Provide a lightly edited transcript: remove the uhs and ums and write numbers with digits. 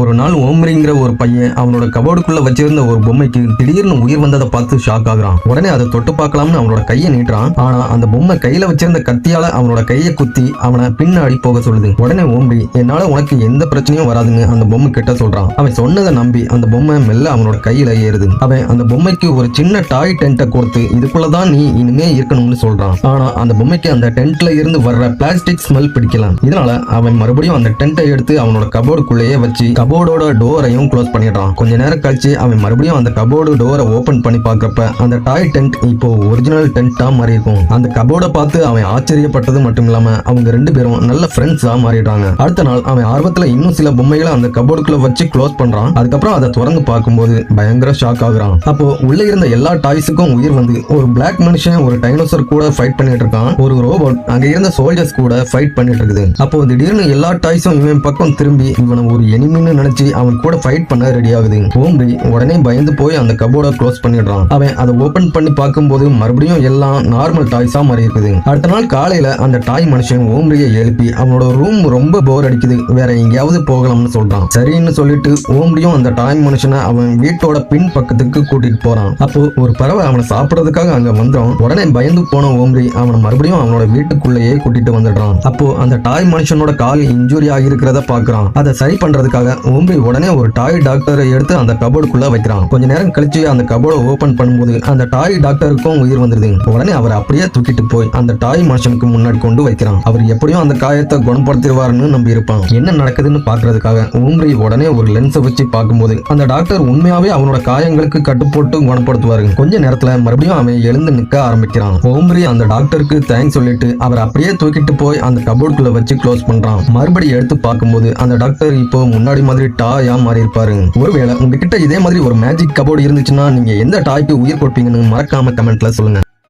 ஒரு நாள் ஓம்ரிங்கிற ஒரு பையன் அவனோட கபோர்டுக்குள்ள வச்சிருந்த ஒரு பொம்மைக்கு திடீர்னு உயிர் வந்ததை பார்த்து ஷாக் ஆகுறான். உடனே அதை தொட்டு பார்க்கலாம்னு அவனோட கையை நீட்டுறான். ஆனா அந்த பொம்மை கையில வச்சிருந்த கத்தியால அவனோட கையை குத்தி அவனை பின்னாடி போக சொல்லுது. உடனே ஓம்ரி, என்னால உனக்கு எந்த பிரச்சனையும் வராதுன்னு அந்த பொம்மை கிட்ட சொல்றான். அவன் சொன்னதை நம்பி அந்த பொம்மை மெல்ல அவனோட கையில ஏறுது. அவன் அந்த பொம்மைக்கு ஒரு சின்ன டாய் டென்ட்டை கொடுத்து இதுக்குள்ளதான் நீ இனிமே இருக்கணும்னு சொல்றான். ஆனா அந்த பொம்மைக்கு அந்த டென்ட்ல இருந்து வர்ற பிளாஸ்டிக் ஸ்மெல் பிடிக்கலாம். இதனால அவன் மறுபடியும் அந்த டென்ட்டை எடுத்து அவனோட கபோர்டுக்குள்ளேயே வச்சு கபோர்டோட டோரையும் க்ளோஸ் பண்ணிடுறான். கொஞ்ச நேரம் கழிச்சு அவன் மறுபடியும் அந்த கபோர்டு டோரை ஓபன் பண்ணி பார்க்கறப்ப அந்த டாய் டென்ட் இப்போ ஒரிஜினல் டென்ட்டா மாறி இருக்கும். அந்த கபோர்டை பார்த்து அவன் ஆச்சரியப்பட்டது மட்டும் இல்லாம அவங்க ரெண்டு பேரும் நல்ல ஃப்ரெண்ட்ஸா மாறிடுறாங்க. அடுத்த நாள் அவன் ஆர்வத்துல இன்னும் சில பொம்மைகளை அந்த கபோர்டுக்குள்ள வச்சு க்ளோஸ் பண்றான். அதுக்கப்புறம் அதை திறந்து பார்க்கும்போது பயங்கர ஷாக் ஆகுறான். அப்போ உள்ள இருந்த எல்லா டாய்ஸுக்கும் உயிர் வந்து ஒரு பிளாக் மனுஷன் ஒரு டைனோசர் கூட ஃபைட் பண்ணிட்டு இருக்கான். ஒரு ரோபோட் அங்க இருந்த சோல்ஜர்ஸ் கூட ஃபைட் பண்ணிட்டு இருக்குது. அப்போ திடீர்னு எல்லா டாய்ஸும் இவன் பக்கம் திரும்பி இவனை ஒரு எனிமின்னு நினைச்சு அவன் கூட ஃபைட் பண்ண ரெடி ஆகுது. ஓம்ரி உடனே பயந்து போய் அந்த கபோர்டை க்ளோஸ் பண்ணிடுறான். அவன் அதை ஓபன் பண்ணி பார்க்கும்போது மறுபடியும் எல்லாம் நார்மல் டாய்ஸா மாறி இருக்குது. அடுத்த நாள் காலையில அந்த டாய் மனுஷன் ஓம்ரியை எழுப்பி அவனோட ரூம் ரொம்ப போர் அடிக்குது, வேற எங்கேயாவது போகலாம்னு சொல்றான். சரின்னு சொல்லிட்டு ஓம்ரியும் அந்த டாய் மனுஷனை அவன் வீட்டோட பின் பக்கத்துக்கு கூட்டிட்டு போறான். அப்போ ஒரு பறவை அவனை சாப்பிடறதுக்காக அங்க வந்துடும். உடனே பயந்து போன ஓம்ரி அவனை மறுபடியும் அவனோட வீட்டுக்குள்ளேயே கூட்டிட்டு வந்துடுறான். அப்போ அந்த டாய் மனுஷனோட கால் இன்ஜுரி ஆகியிருக்கிறத பாக்குறான். அதை சரி பண்றதுக்காக ஓம்ரி உடனே ஒரு டாய் டாக்டரை எடுத்து அந்த கபோர்டுக்குள்ள வைக்கிறான். கொஞ்ச நேரம் கழிச்சு அந்த கபோர்டை ஓபன் பண்ணும்போது அந்த டாய் டாக்டருக்கும் உயிர் வந்துருது. உடனே அவர் அப்படியே தூக்கிட்டு போய் அந்த டாய் மனுஷனுக்கு முன்னாடி கொண்டு வைக்கிறான். அவர் எப்படியும் அந்த காயத்தை குணப்படுத்திடுவாருன்னு நம்பி இருப்பான். என்ன நடக்குதுன்னு பாக்குறதுக்காக ஓம்ரி உடனே ஒரு லென்ஸை வச்சு பார்க்கும்போது அந்த டாக்டர் உண்மையாவே அவனோட காயங்களுக்கு கட்டுப்போட்டு குணப்படுத்துவாரு. கொஞ்ச நேரத்துல மறுபடியும் அவன் எழுந்து நிற்க ஆரம்பிக்கிறான். ஓம்ரி அந்த டாக்டருக்கு தேங்க்ஸ் சொல்லிட்டு அவர் அப்படியே தூக்கிட்டு போய் அந்த கபோர்டுக்குள்ள வச்சு க்ளோஸ் பண்றான். மறுபடியும் எடுத்து பார்க்கும்போது அந்த டாக்டர் இப்போ முன்னாடி மாதிரி டாயா மாறி இருப்பாரு. ஒருவேளை உங்ககிட்ட இதே மாதிரி ஒரு மேஜிக் கபோர்டு இருந்துச்சுன்னா நீங்க எந்த டாய்க்கு உயிர் கொடுப்பீங்கன்னு மறக்காம கமெண்ட்ல சொல்லுங்க.